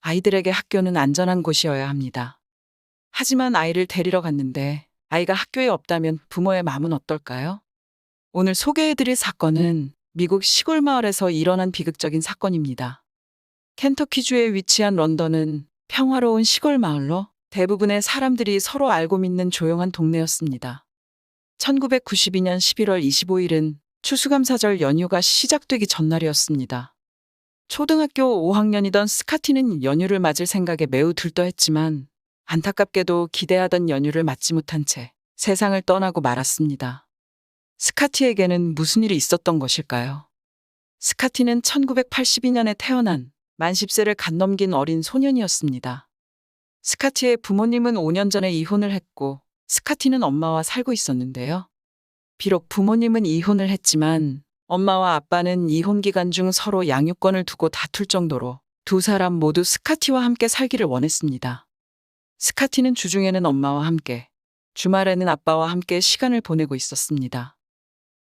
아이들에게 학교는 안전한 곳이어야 합니다. 하지만 아이를 데리러 갔는데 아이가 학교에 없다면 부모의 마음은 어떨까요? 오늘 소개해드릴 사건은 미국 시골 마을에서 일어난 비극적인 사건입니다. 켄터키주에 위치한 런던은 평화로운 시골 마을로 대부분의 사람들이 서로 알고 믿는 조용한 동네였습니다. 1992년 11월 25일은 추수감사절 연휴가 시작되기 전날이었습니다. 초등학교 5학년이던 스카티는 연휴를 맞을 생각에 매우 들떠했지만 안타깝게도 기대하던 연휴를 맞지 못한 채 세상을 떠나고 말았습니다. 스카티에게는 무슨 일이 있었던 것일까요? 스카티는 1982년에 태어난 만 10세를 갓 넘긴 어린 소년이었습니다. 스카티의 부모님은 5년 전에 이혼을 했고 스카티는 엄마와 살고 있었는데요. 비록 부모님은 이혼을 했지만 엄마와 아빠는 이혼 기간 중 서로 양육권을 두고 다툴 정도로 두 사람 모두 스카티와 함께 살기를 원했습니다. 스카티는 주중에는 엄마와 함께, 주말에는 아빠와 함께 시간을 보내고 있었습니다.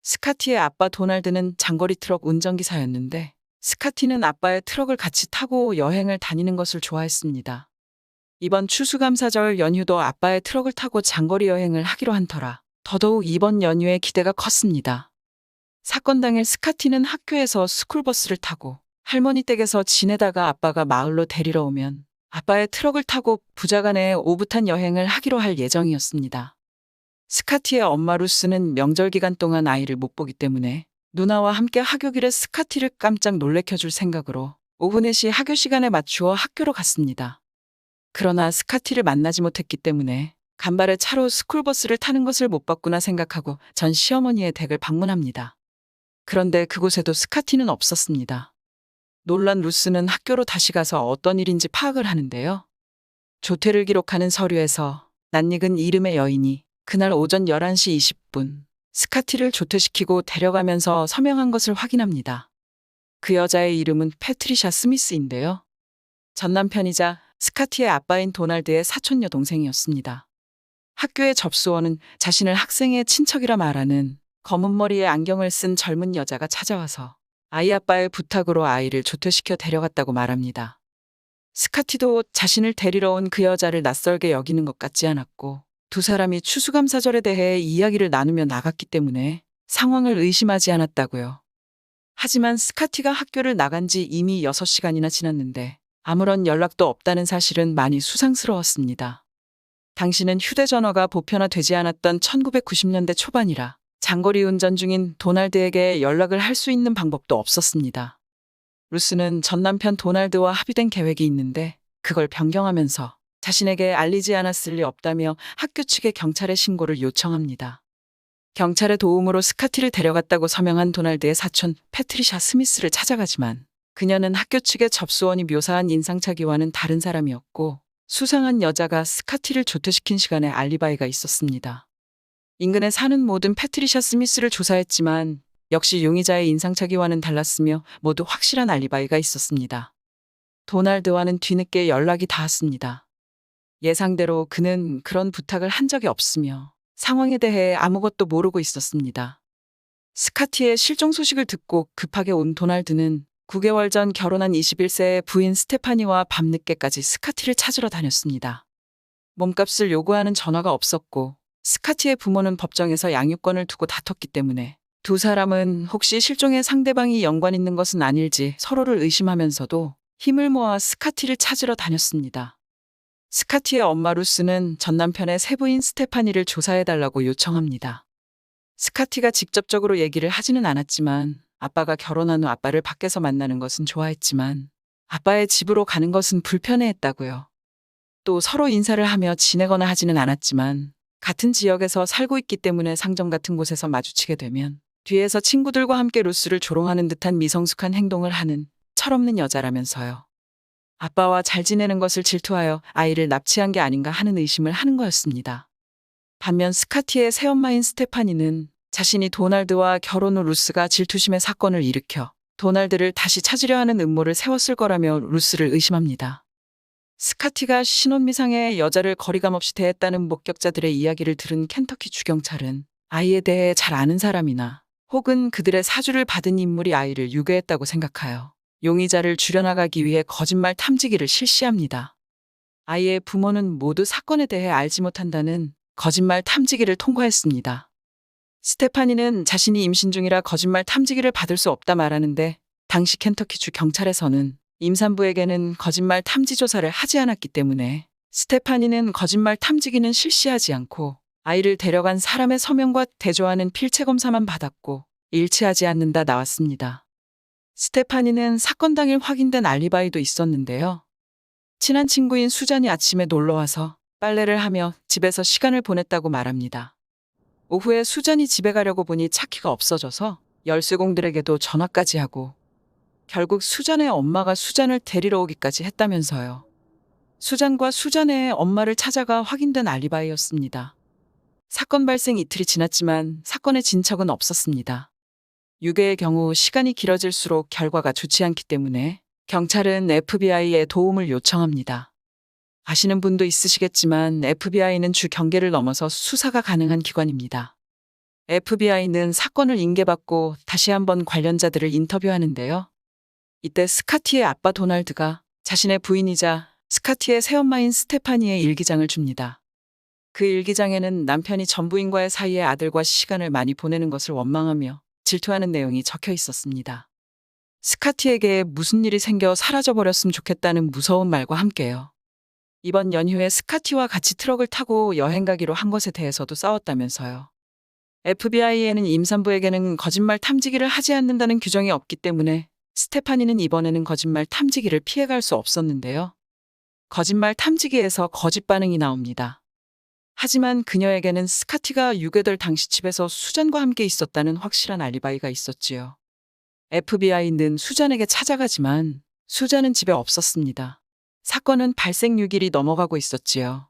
스카티의 아빠 도널드는 장거리 트럭 운전기사였는데 스카티는 아빠의 트럭을 같이 타고 여행을 다니는 것을 좋아했습니다. 이번 추수감사절 연휴도 아빠의 트럭을 타고 장거리 여행을 하기로 한 터라 더더욱 이번 연휴에 기대가 컸습니다. 사건 당일 스카티는 학교에서 스쿨버스를 타고 할머니 댁에서 지내다가 아빠가 마을로 데리러 오면 아빠의 트럭을 타고 부자간에 오붓한 여행을 하기로 할 예정이었습니다. 스카티의 엄마 루스는 명절 기간 동안 아이를 못 보기 때문에 누나와 함께 하교길에 스카티를 깜짝 놀래켜줄 생각으로 오후 4시 하교 시간에 맞추어 학교로 갔습니다. 그러나 스카티를 만나지 못했기 때문에 간발의 차로 스쿨버스를 타는 것을 못 봤구나 생각하고 전 시어머니의 댁을 방문합니다. 그런데 그곳에도 스카티는 없었습니다. 놀란 루스는 학교로 다시 가서 어떤 일인지 파악을 하는데요. 조퇴를 기록하는 서류에서 낯익은 이름의 여인이 그날 오전 11시 20분 스카티를 조퇴시키고 데려가면서 서명한 것을 확인합니다. 그 여자의 이름은 패트리샤 스미스인데요. 전 남편이자 스카티의 아빠인 도널드의 사촌 여동생이었습니다. 학교의 접수원은 자신을 학생의 친척이라 말하는 검은 머리에 안경을 쓴 젊은 여자가 찾아와서 아이 아빠의 부탁으로 아이를 조퇴시켜 데려갔다고 말합니다. 스카티도 자신을 데리러 온 그 여자를 낯설게 여기는 것 같지 않았고 두 사람이 추수감사절에 대해 이야기를 나누며 나갔기 때문에 상황을 의심하지 않았다고요. 하지만 스카티가 학교를 나간 지 이미 6시간이나 지났는데 아무런 연락도 없다는 사실은 많이 수상스러웠습니다. 당시는 휴대전화가 보편화되지 않았던 1990년대 초반이라 장거리 운전 중인 도널드에게 연락을 할 수 있는 방법도 없었습니다. 루스는 전 남편 도널드와 합의된 계획이 있는데 그걸 변경하면서 자신에게 알리지 않았을 리 없다며 학교 측에 경찰에 신고를 요청합니다. 경찰의 도움으로 스카티를 데려갔다고 서명한 도널드의 사촌 패트리샤 스미스를 찾아가지만 그녀는 학교 측의 접수원이 묘사한 인상착의와는 다른 사람이었고 수상한 여자가 스카티를 조퇴시킨 시간에 알리바이가 있었습니다. 인근에 사는 모든 패트리샤 스미스를 조사했지만 역시 용의자의 인상착의와는 달랐으며 모두 확실한 알리바이가 있었습니다. 도널드와는 뒤늦게 연락이 닿았습니다. 예상대로 그는 그런 부탁을 한 적이 없으며 상황에 대해 아무것도 모르고 있었습니다. 스카티의 실종 소식을 듣고 급하게 온 도널드는 9개월 전 결혼한 21세의 부인 스테파니와 밤늦게까지 스카티를 찾으러 다녔습니다. 몸값을 요구하는 전화가 없었고 스카티의 부모는 법정에서 양육권을 두고 다퉜기 때문에 두 사람은 혹시 실종에 상대방이 연관 있는 것은 아닐지 서로를 의심하면서도 힘을 모아 스카티를 찾으러 다녔습니다. 스카티의 엄마 루스는 전 남편의 세부인 스테파니를 조사해달라고 요청합니다. 스카티가 직접적으로 얘기를 하지는 않았지만 아빠가 결혼한 후 아빠를 밖에서 만나는 것은 좋아했지만 아빠의 집으로 가는 것은 불편해했다고요. 또 서로 인사를 하며 지내거나 하지는 않았지만 같은 지역에서 살고 있기 때문에 상점 같은 곳에서 마주치게 되면 뒤에서 친구들과 함께 루스를 조롱하는 듯한 미성숙한 행동을 하는 철없는 여자라면서요. 아빠와 잘 지내는 것을 질투하여 아이를 납치한 게 아닌가 하는 의심을 하는 거였습니다. 반면 스카티의 새엄마인 스테파니는 자신이 도널드와 결혼 후 루스가 질투심의 사건을 일으켜 도널드를 다시 찾으려 하는 음모를 세웠을 거라며 루스를 의심합니다. 스카티가 신혼미상의 여자를 거리감 없이 대했다는 목격자들의 이야기를 들은 켄터키 주경찰은 아이에 대해 잘 아는 사람이나 혹은 그들의 사주를 받은 인물이 아이를 유괴했다고 생각하여 용의자를 줄여나가기 위해 거짓말 탐지기를 실시합니다. 아이의 부모는 모두 사건에 대해 알지 못한다는 거짓말 탐지기를 통과했습니다. 스테파니는 자신이 임신 중이라 거짓말 탐지기를 받을 수 없다 말하는데 당시 켄터키주 경찰에서는 임산부에게는 거짓말 탐지 조사를 하지 않았기 때문에 스테파니는 거짓말 탐지기는 실시하지 않고 아이를 데려간 사람의 서명과 대조하는 필체 검사만 받았고 일치하지 않는다 나왔습니다. 스테파니는 사건 당일 확인된 알리바이도 있었는데요. 친한 친구인 수잔이 아침에 놀러와서 빨래를 하며 집에서 시간을 보냈다고 말합니다. 오후에 수잔이 집에 가려고 보니 차키가 없어져서 열쇠공들에게도 전화까지 하고 결국 수잔의 엄마가 수잔을 데리러 오기까지 했다면서요. 수잔과 수잔의 엄마를 찾아가 확인된 알리바이였습니다. 사건 발생 이틀이 지났지만 사건의 진척은 없었습니다. 유괴의 경우 시간이 길어질수록 결과가 좋지 않기 때문에 경찰은 FBI에 도움을 요청합니다. 아시는 분도 있으시겠지만 FBI는 주 경계를 넘어서 수사가 가능한 기관입니다. FBI는 사건을 인계받고 다시 한번 관련자들을 인터뷰하는데요. 이때 스카티의 아빠 도널드가 자신의 부인이자 스카티의 새엄마인 스테파니의 일기장을 줍니다. 그 일기장에는 남편이 전 부인과의 사이에 아들과 시간을 많이 보내는 것을 원망하며 질투하는 내용이 적혀 있었습니다. 스카티에게 무슨 일이 생겨 사라져버렸으면 좋겠다는 무서운 말과 함께요. 이번 연휴에 스카티와 같이 트럭을 타고 여행 가기로 한 것에 대해서도 싸웠다면서요. FBI에는 임산부에게는 거짓말 탐지기를 하지 않는다는 규정이 없기 때문에 스테파니는 이번에는 거짓말 탐지기를 피해갈 수 없었는데요. 거짓말 탐지기에서 거짓 반응이 나옵니다. 하지만 그녀에게는 스카티가 유괴될 당시 집에서 수잔과 함께 있었다는 확실한 알리바이가 있었지요. FBI는 수잔에게 찾아가지만 수잔은 집에 없었습니다. 사건은 발생 6일이 넘어가고 있었지요.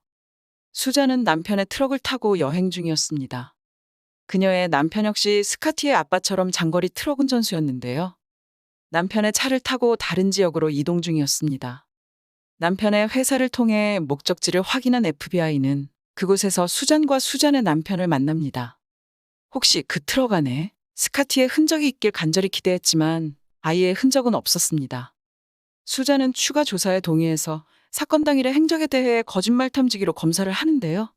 수잔은 남편의 트럭을 타고 여행 중이었습니다. 그녀의 남편 역시 스카티의 아빠처럼 장거리 트럭 운전수였는데요. 남편의 차를 타고 다른 지역으로 이동 중이었습니다. 남편의 회사를 통해 목적지를 확인한 FBI는 그곳에서 수잔과 수잔의 남편을 만납니다. 혹시 그 트럭 안에 스카티의 흔적이 있길 간절히 기대했지만 아이의 흔적은 없었습니다. 수잔은 추가 조사에 동의해서 사건 당일의 행적에 대해 거짓말 탐지기로 검사를 하는데요.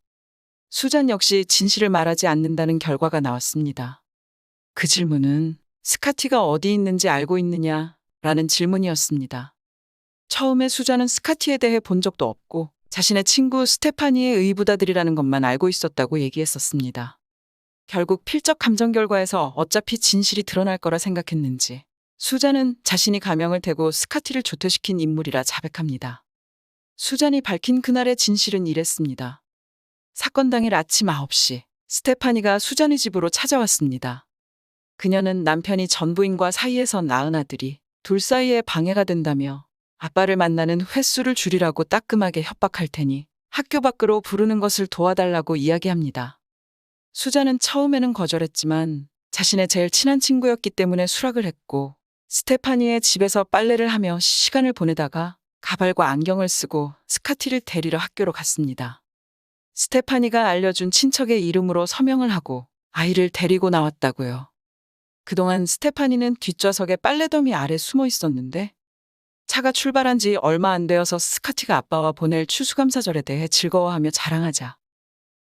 수잔 역시 진실을 말하지 않는다는 결과가 나왔습니다. 그 질문은 스카티가 어디 있는지 알고 있느냐? 라는 질문이었습니다. 처음에 수잔은 스카티에 대해 본 적도 없고 자신의 친구 스테파니의 의붓아들이라는 것만 알고 있었다고 얘기했었습니다. 결국 필적 감정 결과에서 어차피 진실이 드러날 거라 생각했는지 수잔은 자신이 가명을 대고 스카티를 조퇴시킨 인물이라 자백합니다. 수잔이 밝힌 그날의 진실은 이랬습니다. 사건 당일 아침 9시 스테파니가 수잔의 집으로 찾아왔습니다. 그녀는 남편이 전 부인과 사이에서 낳은 아들이 둘 사이에 방해가 된다며 아빠를 만나는 횟수를 줄이라고 따끔하게 협박할 테니 학교 밖으로 부르는 것을 도와달라고 이야기합니다. 수잔은 처음에는 거절했지만 자신의 제일 친한 친구였기 때문에 수락을 했고 스테파니의 집에서 빨래를 하며 시간을 보내다가 가발과 안경을 쓰고 스카티를 데리러 학교로 갔습니다. 스테파니가 알려준 친척의 이름으로 서명을 하고 아이를 데리고 나왔다고요. 그동안 스테파니는 뒷좌석에 빨래더미 아래 숨어 있었는데 차가 출발한 지 얼마 안 되어서 스카티가 아빠와 보낼 추수감사절에 대해 즐거워하며 자랑하자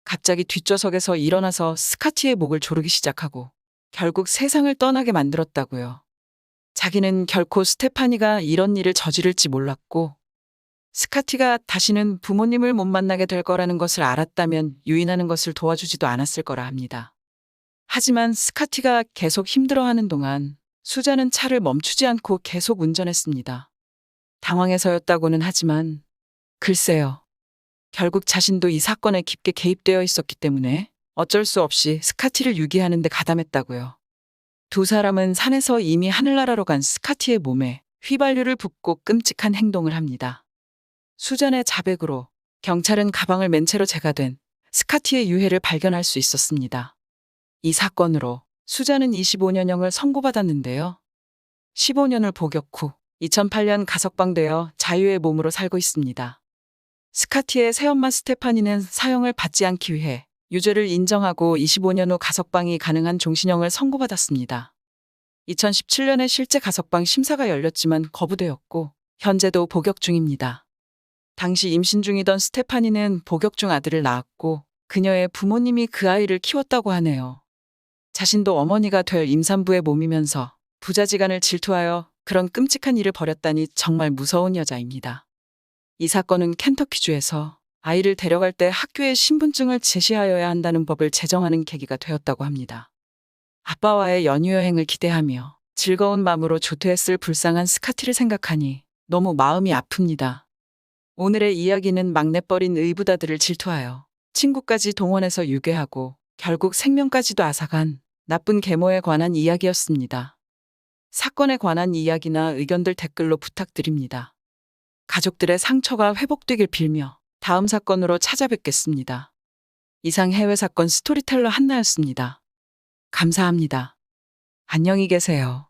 갑자기 뒷좌석에서 일어나서 스카티의 목을 조르기 시작하고 결국 세상을 떠나게 만들었다고요. 자기는 결코 스테파니가 이런 일을 저지를지 몰랐고 스카티가 다시는 부모님을 못 만나게 될 거라는 것을 알았다면 유인하는 것을 도와주지도 않았을 거라 합니다. 하지만 스카티가 계속 힘들어하는 동안 수잔은 차를 멈추지 않고 계속 운전했습니다. 당황해서였다고는 하지만 글쎄요. 결국 자신도 이 사건에 깊게 개입되어 있었기 때문에 어쩔 수 없이 스카티를 유기하는 데 가담했다고요. 두 사람은 산에서 이미 하늘나라로 간 스카티의 몸에 휘발유를 붓고 끔찍한 행동을 합니다. 수잔의 자백으로 경찰은 가방을 맨 채로 제거된 스카티의 유해를 발견할 수 있었습니다. 이 사건으로 수잔은 25년형을 선고받았는데요. 15년을 복역 후 2008년 가석방되어 자유의 몸으로 살고 있습니다. 스카티의 새엄마 스테파니는 사형을 받지 않기 위해 유죄를 인정하고 25년 후 가석방이 가능한 종신형을 선고받았습니다. 2017년에 실제 가석방 심사가 열렸지만 거부되었고 현재도 복역 중입니다. 당시 임신 중이던 스테파니는 복역 중 아들을 낳았고 그녀의 부모님이 그 아이를 키웠다고 하네요. 자신도 어머니가 될 임산부의 몸이면서 부자지간을 질투하여 그런 끔찍한 일을 벌였다니 정말 무서운 여자입니다. 이 사건은 켄터키주에서 아이를 데려갈 때 학교에 신분증을 제시하여야 한다는 법을 제정하는 계기가 되었다고 합니다. 아빠와의 연휴 여행을 기대하며 즐거운 마음으로 조퇴했을 불쌍한 스카티를 생각하니 너무 마음이 아픕니다. 오늘의 이야기는 막내뻘인 의붓아들을 질투하여 친구까지 동원해서 유괴하고 결국 생명까지도 앗아간 나쁜 계모에 관한 이야기였습니다. 사건에 관한 이야기나 의견들 댓글로 부탁드립니다. 가족들의 상처가 회복되길 빌며 다음 사건으로 찾아뵙겠습니다. 이상 해외 사건 스토리텔러 한나였습니다. 감사합니다. 안녕히 계세요.